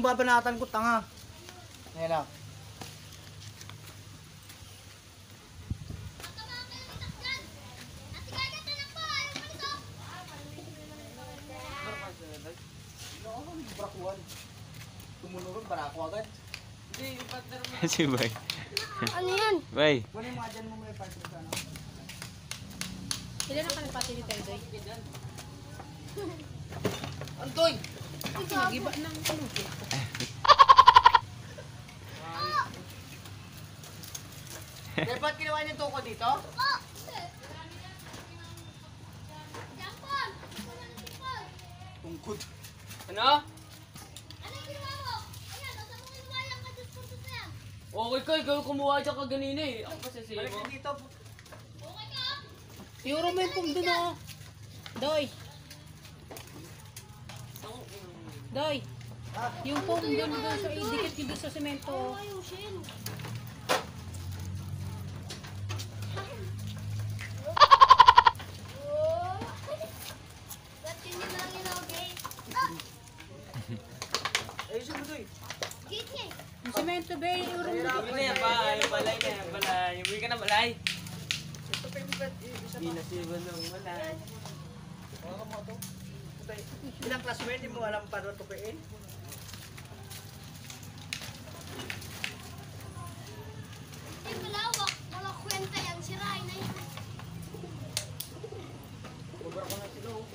mong babanatan ko, tanga. Ayan lang. Brakuan. Tumunog barako agad. Hindi, yung partner mo. Si Bay. Ano yan? Bay. Kunin yung mga dyan mo may partner ka, no? Ilan ang kalapati ni Terdoy? Antoy! Mag-iba ng ano? Kaya ba't ginawa niyo tuko dito? Tungkod. Ano? Okay ko, ikaw kumuha dyan ka ganina eh. Ako kasi sa'yo Balik mo. ka dito. Siguro may pum doon oh. Doy. Doy. Yung pum doon sa idikit yung doon sa semento. oh. Ayusin mo, Toy. Yung semento ba? Yung Ano yan ba? Yung balay na yan, balay. Uwi ka na balay. Hindi na siya ng balay. Baka mo ito. Ilang classmate, hindi mo alam paano tukuin? Bubra ko na sila, oh.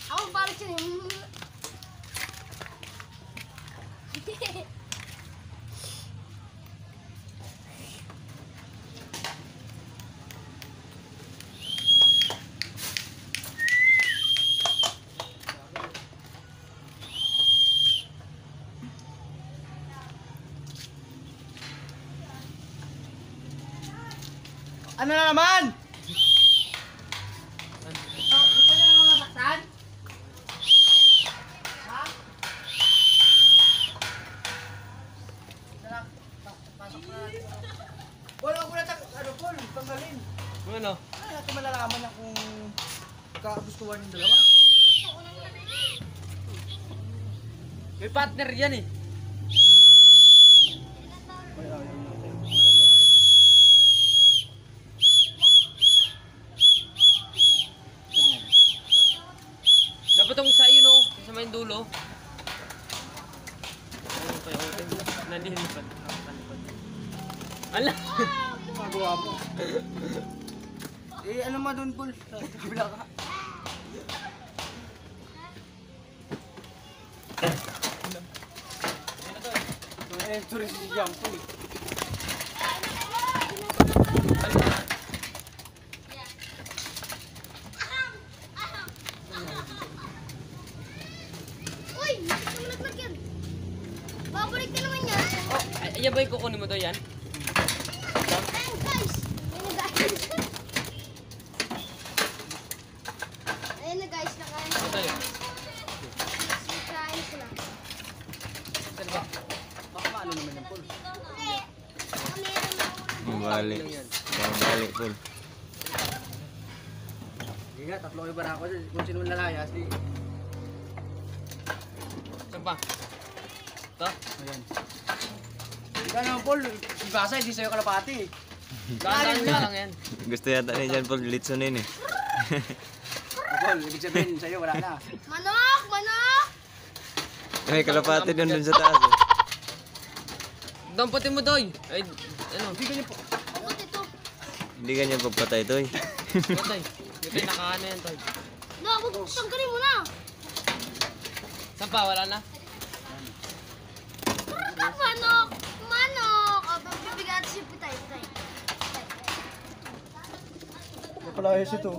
Ako parang siya. Ano na naman? Gusto na mga masaktan? Pasok na. Wala ko na ano, Paul, tanggalin. Ano? Ay, natin malalaman na kung kagustuhan yung dalawa. May partner yan eh. Dapat ang sa'yo no, sa may dulo. Ano pa yung nandilipat. Ala! Magawa mo. Eh, ano ma doon, Paul? Kabila ka. Eh, turis si Jam, Paul. Uy! Naglag yan! Babalik ka naman yan! Ay, yabay kukunin mo to yan. Ayun guys! Ayun na guys! Ayun na guys, nakain Ito sila. yun. Nakain sila. Saan ba? Baka maano naman yung Paul. Hindi! Meron na ako. Mabalik. Mabalik, Paul. Sige nga, tatlo kayo bara ako. Kung sino lalayas, di. Saan ba? Ito? Ayan. Ikaw naman, Paul. Ibasa, hindi sa'yo kalapati. Kanan nga lang yan. Gusto yata ni John Paul litsonin eh. Paul, ibig sabihin sa'yo, wala na. Manok! Manok! May kalapati doon sa taas eh. Damputin mo doy. Ay, ano? Hindi ganyan po. Bakit ito? Hindi ganyan pagpatay to eh. Toy. Ito yung nakaano yan, Toy. No, tanggalin mo na! Saan pa? Wala na? Manok! Manok! Bibigyan natin si Pitay. Pitay. Palayas ito.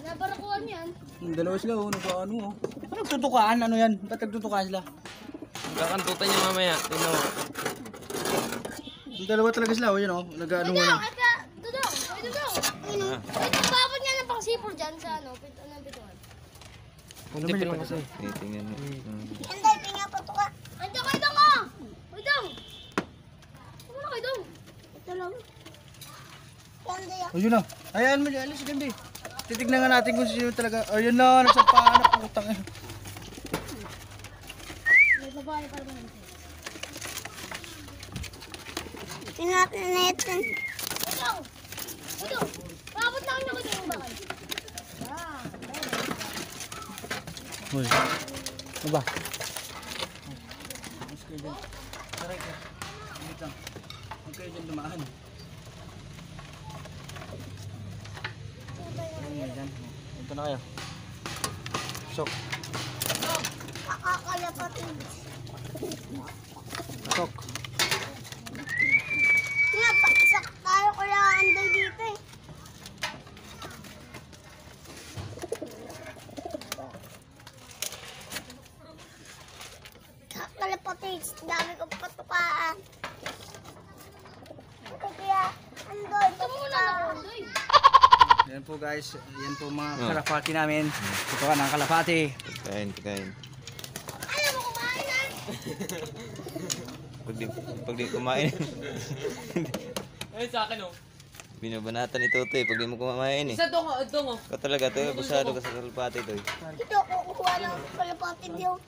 Nabarakuan yan. Yung dalawa sila, oh. Nagpaano, oh. Ano nagtutukaan? Ano yan? Ba't nagtutukaan sila? Kakantutan niya mamaya. Tingnan mo. Yung dalawa talaga sila, oh. Yun, oh. Nag-ano mo na. Dudong! Ito, babot niya ng pangsipol dyan sa ano, ng pituan. Kunti pa lang kasi. Titingnan mo. Anday, pinga pa to ka. Ando ka lang. Wala kayo dong. Ito lang. Ganda yan. O yun na. Ayan mo dyan. Alis, ganda. Titignan nga natin kung sino talaga. O yun na. Nagsampahan na putang eh. May babae pa rin. Tinatin. Ito. Ito. Paabot na kayo na yung bakal. Uy. Ano ba? Mas kayo dyan. Taray ka. Init lang. Huwag kayo dyan dumaan. Ayun dyan. Punta na kayo. Sok. Kakakalapatin. Sok. Napaksak tayo kaya anday dito eh. Kakalapatin. Dami ko patukaan. Kaya andoy. Ito muna na andoy. Yan po guys. Yan po mga kalapati namin. Ito ka ng kalapati. Kain. Ayaw mo kumain na. Pag di kumain, Ayun sa akin, oh. binabanatan ni Totoy pag di mo kumain eh. Isa dong, oh. Ikaw talaga, Toy. Abusado ka sa kalapati, Toy. Ito kukuha ng kalapati diyo.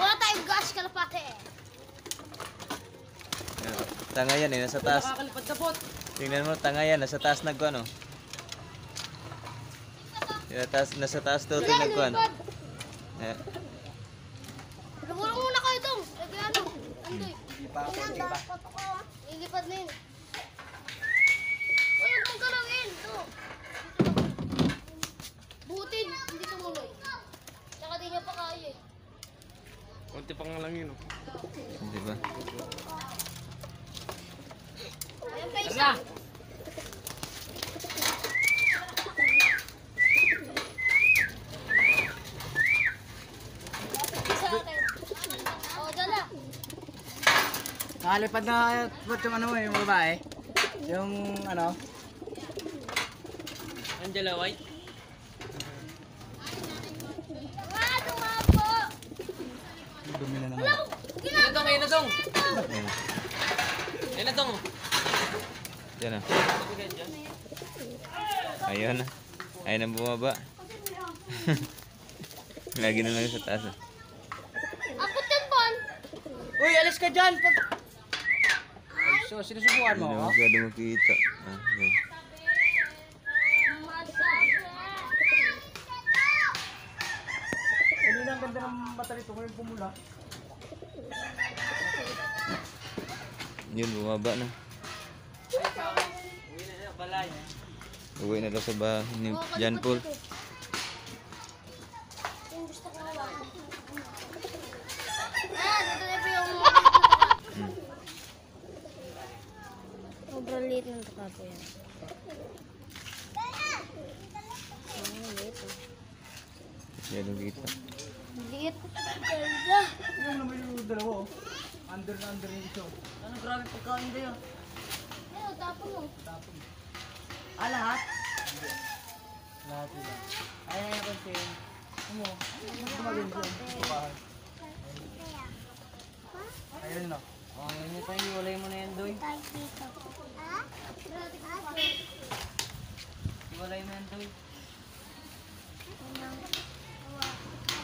Wala tayong gas kalapati. Tanga yan eh, nasa taas. Nakakalipad sa bot. Tingnan mo, tanga yan, nasa taas nagkuhan, oh. Nasa taas Totoy nagkuhan. Eh, Lumulong muna kayo dong. Lagi ano? Andoy. Ilipad na yun. Uy, huwag mong galawin. Ito. Butin. Hindi tumuloy. Tsaka di niya pa kaya eh. Kunti pa nga lang yun, oh. di ba? Ayan pa isa. Tara! Isa natin. O, dala. Nakalipad na ba't yung ano mo yung babae? Yung ano? Angela White. Ah, tumapo. Dumi na naman. Ayun na dong. Yan. Ayun na dong, oh. Yan ah. Ayun na. Ayun ang bumaba. Lagi na lang sa taas, ah. Akot yan, Bon. Uy, alis ka dyan! So, sinusubukan Hindi mo na ako? masyado makita. Yan. Hindi na ang ganda ng mata nito ngayon pumula. Yun, bumaba na. Uwi na na, balay. Uwi na daw sa bahay ni John Paul. Yung gusto ko hawakan. Ah, dito na po yung sobrang liit ng tuka po yan. Masyado kita. Liit. Ganda. Yung naman yung dalawa oh. Under na under yung iso. Ano, grabe pagkain tayo. Ayun, tapon mo. Ah, lahat? Lahat yun. Ayaw na yung kontin. Ano? Tumagin siya. Ayun na. Oh, ngayon na tayo, walay mo na yan, Doy. Tayo dito. Ha? Walay mo yan, Doy.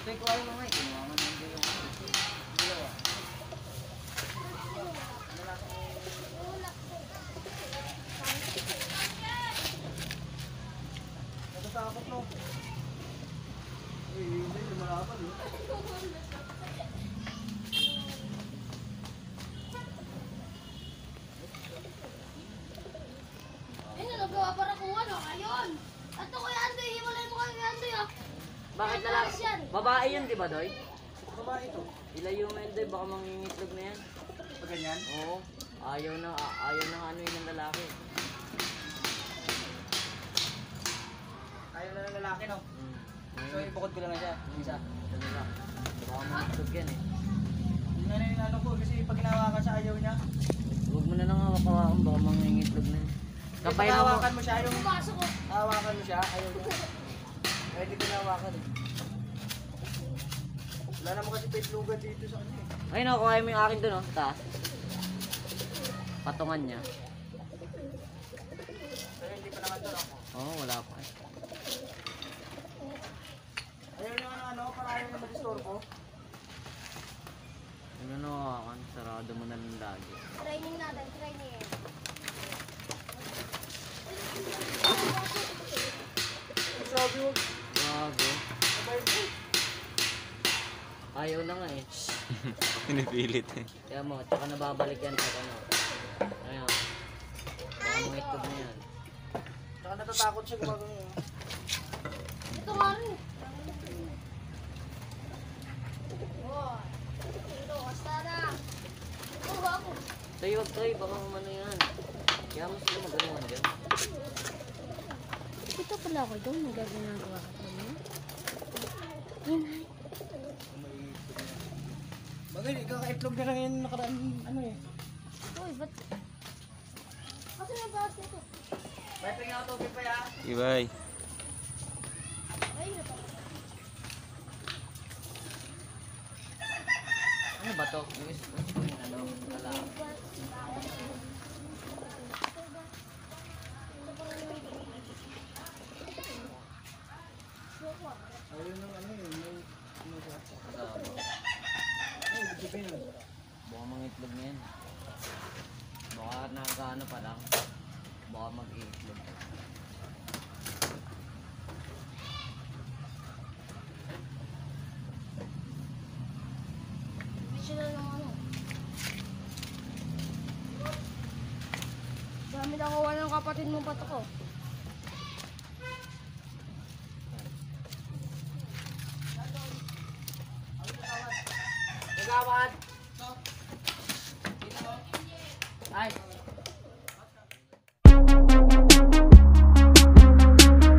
Doy, kuha mo nga, kinuha mo na yan, Doy. Dalawa. Natatakot no. Uy, hindi lumalaban eh. Ayun, nagawa para kung ano. Ayun. Ato kuya Andoy, hiwalay mo kay Andoy ah. Bakit Ay, lalaki? taas yan. Babae yan, di ba, Doy? Babae ito. Ilayo mo yan, Doy, baka mangingitlog na yan. Pag ganyan. Oo. Ayaw na ano yun ng lalaki. Ayaw na ng lalaki no. Hmm. So, ibukod ko lang na siya. Isa. Ano lang. Baka mangitlog yan eh. Hindi na rin ano ko kasi pag hinawakan siya ayaw niya. Huwag mo na lang hawak-hawakan, baka mangingitlog na yan. Kapag hawakan mo siya, yung Pasok ko. hawakan mo siya, ayaw niya. Kaya di ko nahawakan eh. Wala naman kasi petlugan dito sa kanya eh. Ayun o, kuhain mo yung akin dun o, taas. Patungan niya. Pero hindi pa naman doon ako. Oo, wala pa eh. Ayaw nyo ano, para ayaw nyo mag-istorbo. Yung ano, akan, sarado mo na lang lagi. Training natin, training. Sabi mo, Grabe. Ayaw na nga eh. Pinipilit eh. Kaya mo, tsaka nababalik yan pag ano. Ayun. Baka mga itlog na yan. tsaka natatakot siya gumagano yun. Ito nga rin. Oh, ito, basta na. Ito, ako. Tayo, tayo, baka umano yan. Kaya mo sila magalingan dyan. Ito pala ako doon, may gaganagawa ka pa niya. Yan. Bagay, kakaitlog na lang yung nakaraan, ano eh. Uy, ba't? Kasi nabahas nito. May tingin ako tubig pa ya. Ibay. Ay, napaka. Ano ba to? Yung ano, kala. Ayun ang ano yun, may Kasama. ay, ibig yun. Baka mga itlog na yan. Baka nagano pa lang. Baka mag-iitlog. Bisyo na ng ano. Dami nakuha ng kapatid mo bato ko. Nagawad! Ay!